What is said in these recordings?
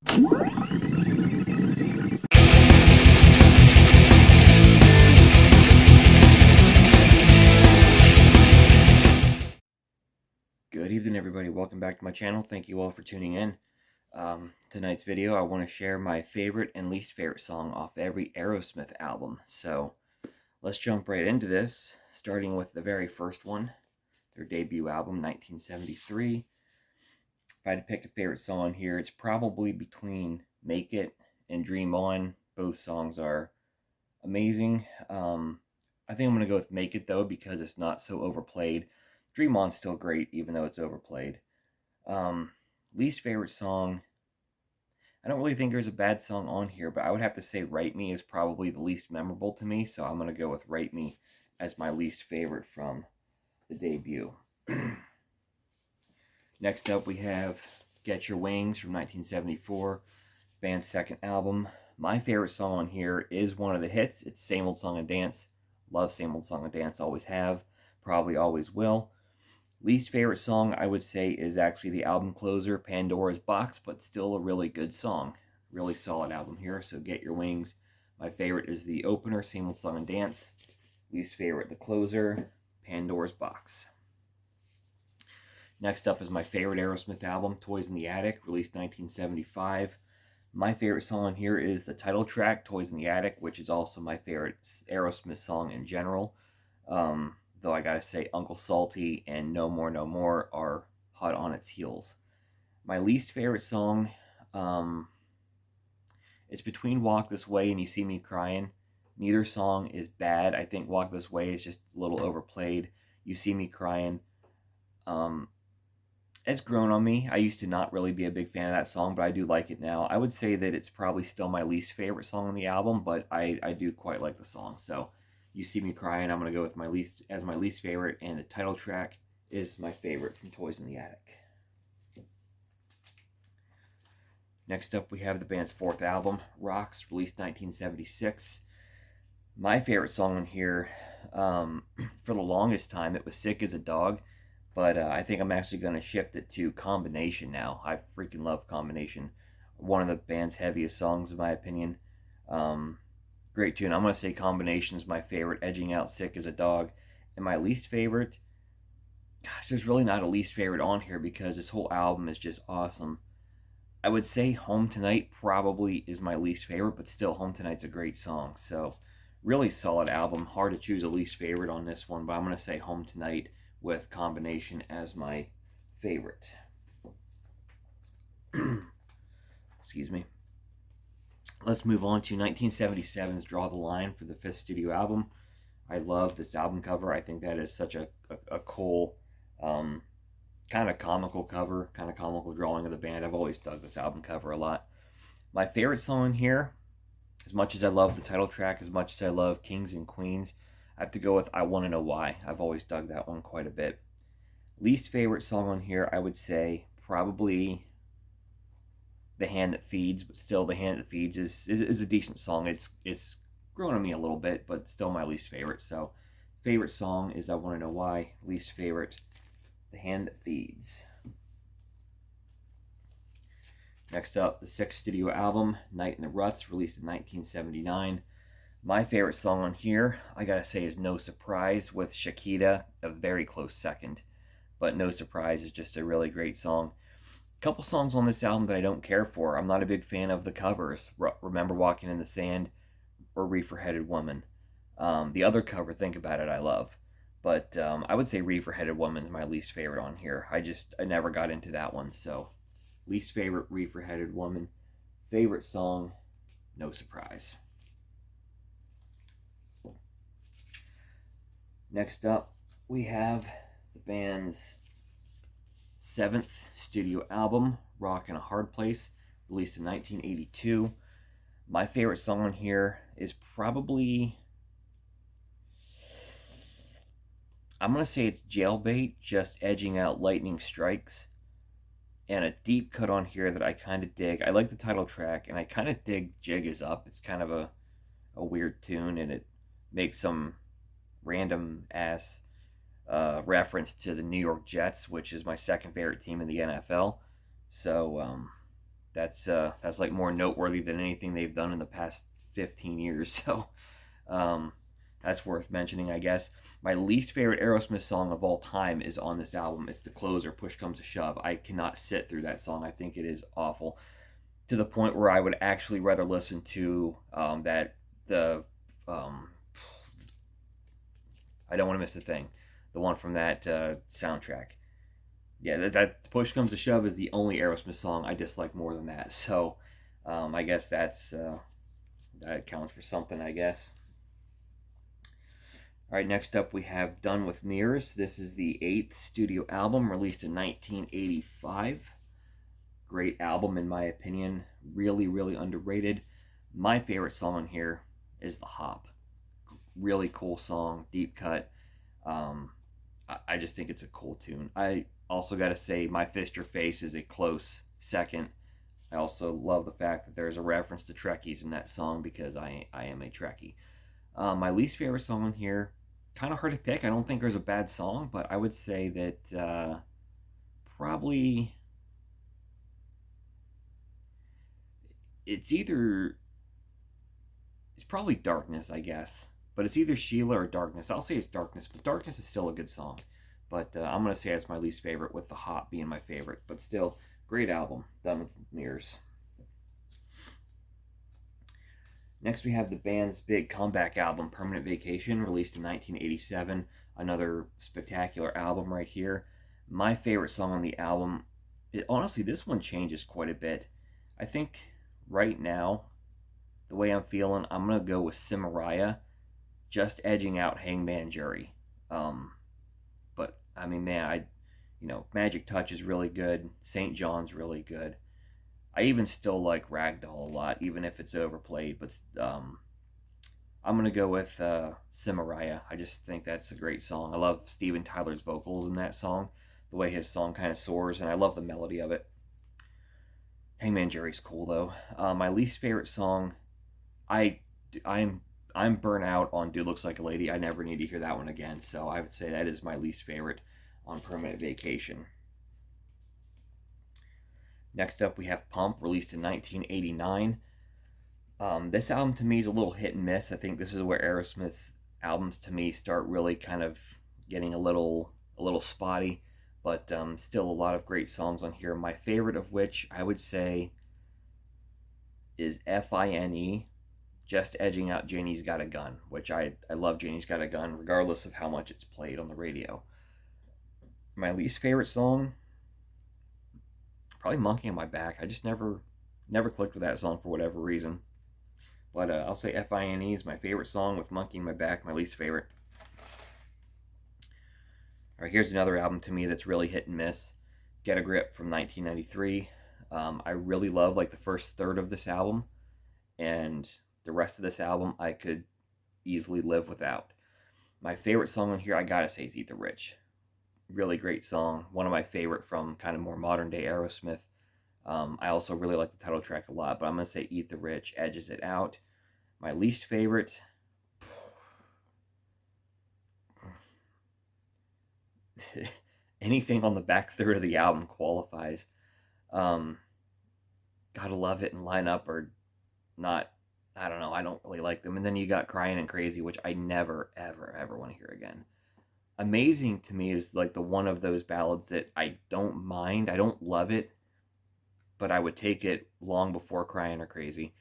Good evening, everybody. Welcome back to my channel. Thank you all for tuning in. Tonight's video, I want to share my favorite and least favorite song off every Aerosmith album. So let's jump right into this, starting with the very first one, their debut album, 1973. If I had to pick a favorite song here, it's probably between Make It and Dream On. Both songs are amazing. I think I'm going to go with Make It, though, because it's not so overplayed. Dream On's still great, even though it's overplayed. Least favorite song, I don't really think there's a bad song on here, but I would have to say Write Me is probably the least memorable to me, so I'm going to go with Write Me as my least favorite from the debut. Next up, we have Get Your Wings from 1974, band's second album. My favorite song on here is one of the hits. It's Same Old Song and Dance. Love Same Old Song and Dance, always have, probably always will. Least favorite song, I would say, is actually the album closer, Pandora's Box, but still a really good song. Really solid album here, so Get Your Wings. My favorite is the opener, Same Old Song and Dance. Least favorite, the closer, Pandora's Box. Next up is my favorite Aerosmith album, Toys in the Attic, released 1975. My favorite song on here is the title track, Toys in the Attic, which is also my favorite Aerosmith song in general. Though I gotta say, Uncle Salty and No More, No More are hot on its heels. My least favorite song, it's between Walk This Way and You See Me Crying. Neither song is bad. I think Walk This Way is just a little overplayed. You See Me Crying, it's grown on me. I used to not really be a big fan of that song, but I do like it now. I would say that it's probably still my least favorite song on the album, but I do quite like the song. So You See Me Crying, I'm going to go with my least favorite, and the title track is my favorite from Toys in the Attic. Next up, we have the band's fourth album, Rocks, released 1976. My favorite song on here, for the longest time, it was Sick as a Dog, but I think I'm actually going to shift it to Combination now. I freaking love Combination. One of the band's heaviest songs, in my opinion. Great tune. I'm going to say Combination is my favorite, edging out Sick as a Dog. And my least favorite, gosh, there's really not a least favorite on here because this whole album is just awesome. I would say Home Tonight probably is my least favorite, but still, Home Tonight's a great song. So, really solid album. Hard to choose a least favorite on this one, but I'm going to say Home Tonight with Combination as my favorite. Excuse me. Let's move on to 1977's Draw the Line for the fifth studio album. I love this album cover. I think that is such a cool, kind of comical cover, kind of comical drawing of the band. I've always dug this album cover a lot. My favorite song here, as much as I love the title track, as much as I love Kings and Queens, I have to go with I Want to Know Why. I've always dug that one quite a bit. Least favorite song on here, I would say probably The Hand That Feeds, but still The Hand That Feeds is a decent song. It's grown on me a little bit, but still my least favorite. So favorite song is I Want to Know Why. Least favorite, The Hand That Feeds. Next up, the sixth studio album, Night in the Ruts, released in 1979. My favorite song on here, I gotta say, is No Surprise with Shakira, a very close second. But No Surprise is just a really great song. A couple songs on this album that I don't care for. I'm not a big fan of the covers. Remember Walking in the Sand or Reefer Headed Woman. The other cover, Think About It, I love. But I would say Reefer Headed Woman is my least favorite on here. I never got into that one, so least favorite, Reefer Headed Woman. Favorite song, No Surprise. Next up, we have the band's seventh studio album, Rock in a Hard Place, released in 1982. My favorite song on here is probably, I'm going to say it's Jailbait, just edging out Lightning Strikes. And a deep cut on here that I kind of dig. I like the title track, and I kind of dig Jig Is Up. It's kind of a weird tune, and it makes some random ass reference to the New York Jets, which is my second favorite team in the NFL. So that's like more noteworthy than anything they've done in the past 15 years. So um, that's worth mentioning, I guess. My least favorite Aerosmith song of all time is on this album. It's the closer, Push Comes to Shove. I cannot sit through that song. I think it is awful, to the point where I would actually rather listen to the um, I don't want to miss a thing, the one from that soundtrack. Yeah, that Push Comes to Shove is the only Aerosmith song I dislike more than that. So I guess that counts for something, I guess. All right, next up we have Done with Mirrors. This is the 8th studio album released in 1985. Great album, in my opinion. Really, really underrated. My favorite song on here is The Hop. Really cool song, deep cut. Um, I just think it's a cool tune. I also got to say, My Fist Your Face is a close second. I also love the fact that there's a reference to Trekkies in that song because I am a Trekkie. My least favorite song on here, kind of hard to pick. I don't think there's a bad song, but I would say that probably it's either it's probably Darkness, I guess. But it's either Sheila or Darkness. I'll say it's Darkness, but Darkness is still a good song. But I'm going to say it's my least favorite, with The Hop being my favorite. But still, great album, Done with Mirrors. Next, we have the band's big comeback album, Permanent Vacation, released in 1987. Another spectacular album right here. My favorite song on the album, honestly, this one changes quite a bit. I think right now, the way I'm feeling, I'm going to go with Cimaraya, just edging out Hangman Jury. But I mean, man, Magic Touch is really good. St. John's really good. I even still like Ragdoll a lot, even if it's overplayed. But I'm gonna go with Cimaraya. I just think that's a great song. I love Steven Tyler's vocals in that song, the way his song kind of soars, and I love the melody of it. Hangman Jury's cool though. My least favorite song, I I'm burnt out on Dude Looks Like a Lady. I never need to hear that one again. So I would say that is my least favorite on Permanent Vacation. Next up, we have Pump, released in 1989. This album to me is a little hit and miss. I think this is where Aerosmith's albums to me start really kind of getting a little spotty, but still a lot of great songs on here. My favorite of which I would say is Fine, just edging out Janie's Got a Gun, which I love Janie's Got a Gun, regardless of how much it's played on the radio. My least favorite song, probably Monkey on My Back. I just never clicked with that song for whatever reason. But I'll say Fine is my favorite song, with Monkey on My Back my least favorite. All right, here's another album to me that's really hit and miss. Get a Grip from 1993. I really love like the first third of this album, and the rest of this album I could easily live without. My favorite song on here, I gotta say, is Eat the Rich. Really great song. One of my favorite from kind of more modern day Aerosmith. I also really like the title track a lot, but I'm going to say Eat the Rich edges it out. My least favorite, anything on the back third of the album qualifies. Gotta Love It and Line Up are not, I don't know, I don't really like them. And then you got Crying and Crazy, which I never, ever, ever want to hear again. Amazing to me is like the one of those ballads that I don't mind. I don't love it, but I would take it long before Crying or Crazy.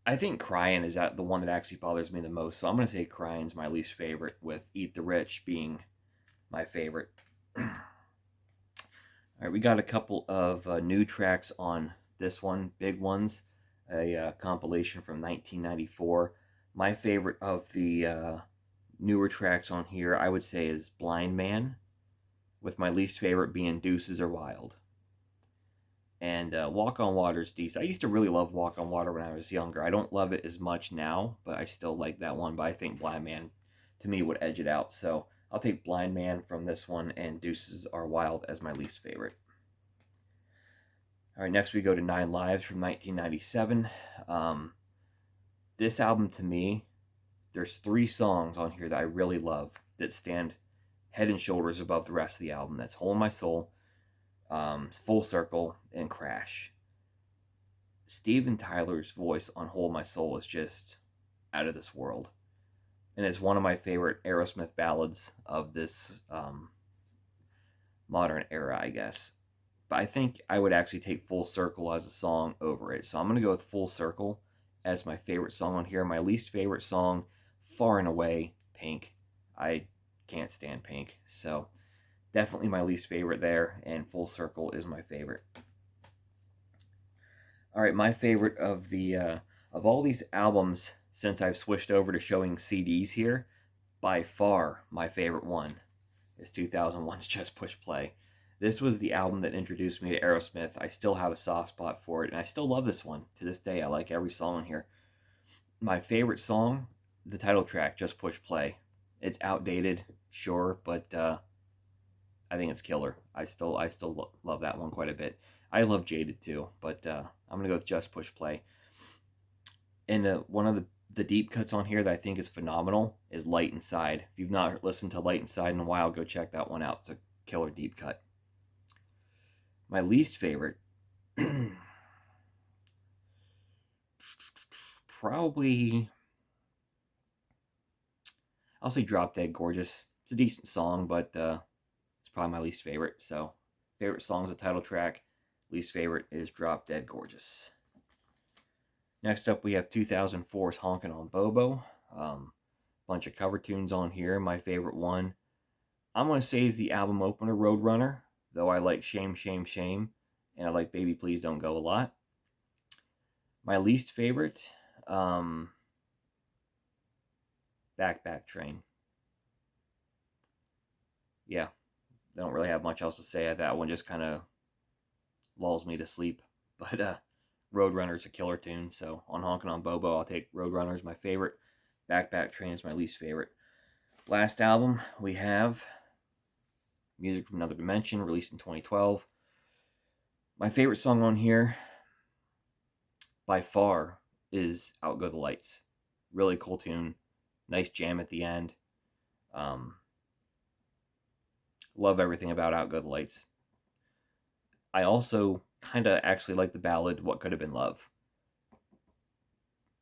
I think Crying is the one that actually bothers me the most, so I'm going to say Crying's my least favorite, with Eat the Rich being my favorite. All right, we got a couple of new tracks on this one, big ones, a compilation from 1994. My favorite of the newer tracks on here, I would say, is Blind Man, with my least favorite being Deuces Are Wild. And Walk on Water is decent. I used to really love Walk on Water when I was younger. I don't love it as much now, but I still like that one. But I think Blind Man, to me, would edge it out. So I'll take Blind Man from this one, and Deuces Are Wild as my least favorite. All right, next we go to 9 Lives from 1997. This album, to me, there's 3 songs on here that I really love that stand head and shoulders above the rest of the album. That's Hole in My Soul, Full Circle, and Crash. Steven Tyler's voice on Hold My Soul is just out of this world. And it's one of my favorite Aerosmith ballads of this modern era, I guess. But I think I would actually take Full Circle as a song over it. So I'm going to go with Full Circle as my favorite song on here. My least favorite song, far and away, Pink. I can't stand Pink. So definitely my least favorite there, and Full Circle is my favorite. All right, my favorite of all these albums since I've switched over to showing CDs here, by far my favorite one is 2001's Just Push Play. This was the album that introduced me to Aerosmith. I still have a soft spot for it, and I still love this one to this day. I like every song on here. My favorite song, the title track, Just Push Play. It's outdated, sure, but I think it's killer. I still love that one quite a bit. I love Jaded too, but I'm gonna go with Just Push Play. And one of the deep cuts on here that I think is phenomenal is Light Inside. If you've not listened to Light Inside in a while, go check that one out. It's a killer deep cut. My least favorite, probably, I'll say Drop Dead Gorgeous. It's a decent song, but it's probably my least favorite. So, favorite song is the title track. Least favorite is Drop Dead Gorgeous. Next up, we have 2004's Honkin' on Bobo. Bunch of cover tunes on here. My favorite one, I'm going to say, is the album opener, Roadrunner, though I like Shame, Shame, Shame, and I like Baby Please Don't Go a lot. My least favorite, Back, Back Train. Yeah, I don't really have much else to say. That one just kind of lulls me to sleep. But Roadrunner's a killer tune, so on Honkin' on Bobo, I'll take Roadrunner as my favorite. Back, Back Train is my least favorite. Last album, we have Music from Another Dimension, released in 2012. My favorite song on here, by far, is Out Go the Lights. Really cool tune. Nice jam at the end. Love everything about Out Go the Lights. I also kind of actually like the ballad What Could Have Been Love.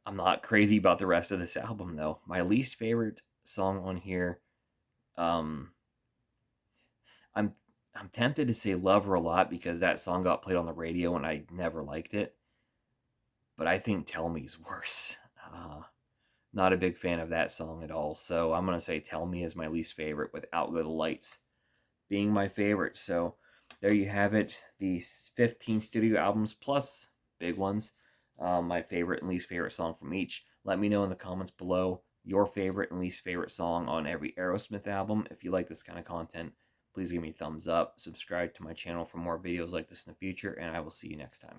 I'm not crazy about the rest of this album, though. My least favorite song on here, I'm tempted to say Love Her a lot because that song got played on the radio and I never liked it. But I think Tell Me's worse. Not a big fan of that song at all. So I'm going to say Tell Me is my least favorite, with Out Go the Lights being my favorite. So there you have it. These 15 studio albums plus big ones. My favorite and least favorite song from each. Let me know in the comments below your favorite and least favorite song on every Aerosmith album. If you like this kind of content, please give me a thumbs up. Subscribe to my channel for more videos like this in the future, and I will see you next time.